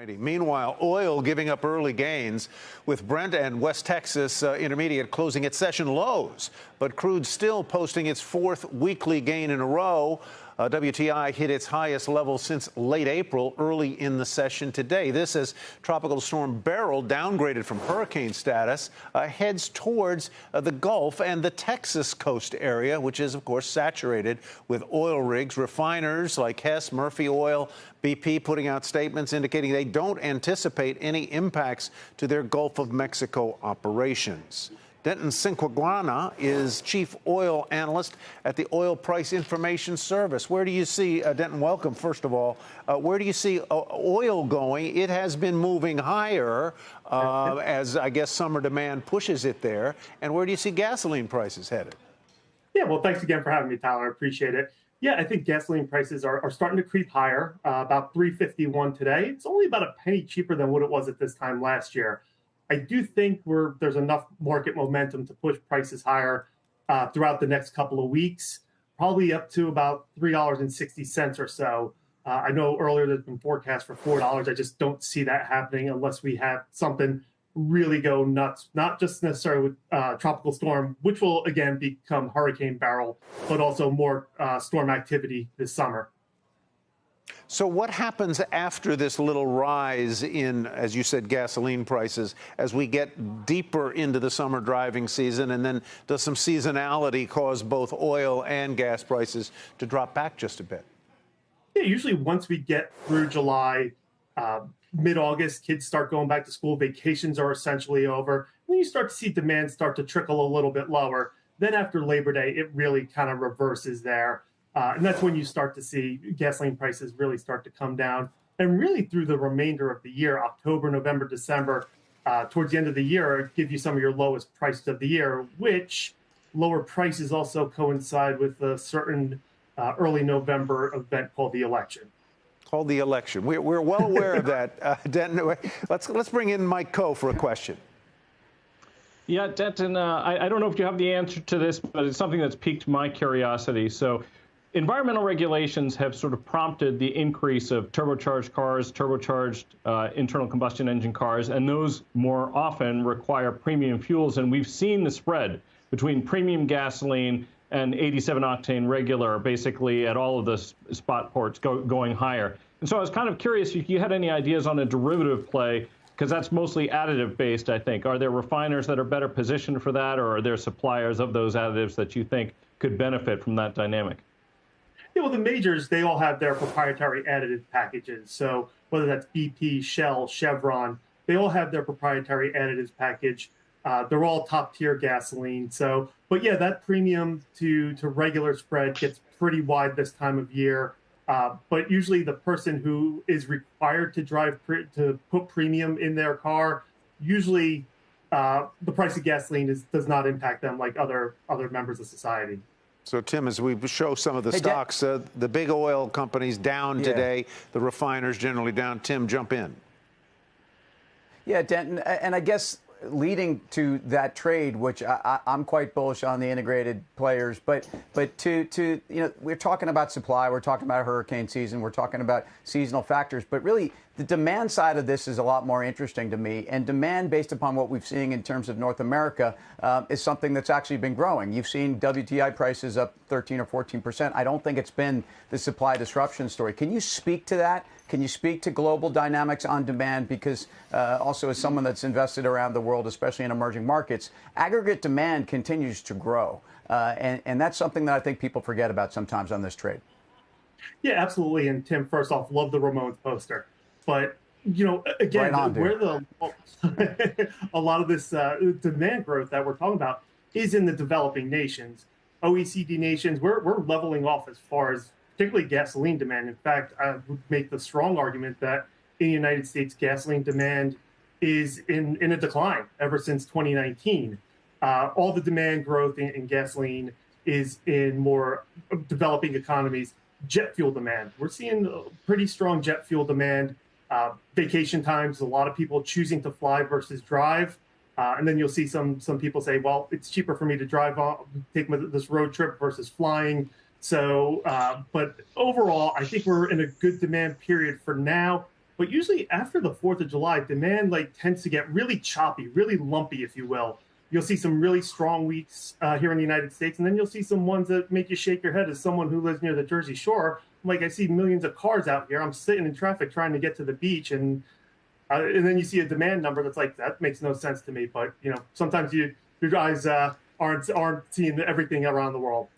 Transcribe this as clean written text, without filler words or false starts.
Meanwhile, oil giving up early gains, with Brent and West Texas Intermediate closing at session lows. But crude still posting its fourth weekly gain in a row. WTI hit its highest level since late April, early in the session today. This as Tropical Storm Beryl, downgraded from hurricane status, heads towards the Gulf and the Texas coast area, which is, of course, saturated with oil rigs. Refiners like Hess, Murphy Oil, BP putting out statements indicating they don't anticipate any impacts to their Gulf of Mexico operations. Denton Cinquegrana is chief oil analyst at the Oil Price Information Service. Where do you see, Denton, welcome, first of all, where do you see oil going? It has been moving higher as, I guess, summer demand pushes it there. And where do you see gasoline prices headed? Yeah, well, thanks again for having me, Tyler. I appreciate it. Yeah, I think gasoline prices are starting to creep higher, about $3.51 today. It's only about a penny cheaper than what it was at this time last year. I do think there's enough market momentum to push prices higher throughout the next couple of weeks, probably up to about $3.60 or so. I know earlier there's been forecast for $4. I just don't see that happening unless we have something really go nuts, not just necessarily with tropical storm, which will again become Hurricane Beryl, but also more storm activity this summer. So what happens after this little rise in, as you said, gasoline prices as we get deeper into the summer driving season? And then does some seasonality cause both oil and gas prices to drop back just a bit? Yeah, usually once we get through July, mid-August, kids start going back to school. Vacations are essentially over. Then you start to see demand start to trickle a little bit lower. Then after Labor Day, it really kind of reverses there. And that's when you start to see gasoline prices really start to come down. And really through the remainder of the year, October, November, December, towards the end of the year, give you some of your lowest prices of the year, which lower prices also coincide with a certain early November event called the election. Called the election. We're well aware of that. Denton, let's bring in Mike Coe for a question. Yeah, Denton, I don't know if you have the answer to this, but it's something that's piqued my curiosity. So environmental regulations have sort of prompted the increase of turbocharged cars, turbocharged internal combustion engine cars, and those more often require premium fuels. And we've seen the spread between premium gasoline and 87 octane regular, basically at all of the spot ports going higher. And so I was kind of curious if you had any ideas on a derivative play, because that's mostly additive based, I think. Are there refiners that are better positioned for that, or are there suppliers of those additives that you think could benefit from that dynamic? Yeah, well, the majors, they all have their proprietary additive packages. So whether that's BP, Shell, Chevron, they all have their proprietary additives package. They're all top tier gasoline. So, but yeah, that premium to regular spread gets pretty wide this time of year. But usually the person who is required to put premium in their car, usually the price of gasoline does not impact them like other members of society. So, Tim, as we show some of the stocks, the big oil companies down today, the refiners generally down. Tim, jump in. Yeah, Denton, and I guess leading to that trade, which I'm quite bullish on the integrated players, but to we're talking about supply, we're talking about hurricane season, we're talking about seasonal factors, but really the demand side of this is a lot more interesting to me. And demand, based upon what we've seen in terms of North America, is something that's actually been growing. You've seen WTI prices up 13 or 14%. I don't think it's been the supply disruption story. Can you speak to that? Can you speak to global dynamics on demand? Because also as someone that's invested around the world, especially in emerging markets, aggregate demand continues to grow. And that's something that I think people forget about sometimes on this trade. Yeah, absolutely. And Tim, first off, love the Ramones poster. But, you know, again, where a lot of this demand growth that we're talking about is in the developing nations. OECD nations, we're leveling off as far as particularly gasoline demand. In fact, I would make the strong argument that in the United States, gasoline demand is in a decline ever since 2019. All the demand growth in gasoline is in more developing economies. Jet fuel demand. We're seeing pretty strong jet fuel demand. Vacation times, a lot of people choosing to fly versus drive. And then you'll see some people say, well, it's cheaper for me to drive off, take this road trip versus flying. So, but overall, I think we're in a good demand period for now. But usually after the 4th of July, demand tends to get really choppy, really lumpy, if you will. You'll see some really strong weeks here in the United States, and then you'll see some ones that make you shake your head as someone who lives near the Jersey Shore. I see millions of cars out here. I'm sitting in traffic trying to get to the beach, and then you see a demand number that's that makes no sense to me. But sometimes your eyes aren't seeing everything around the world.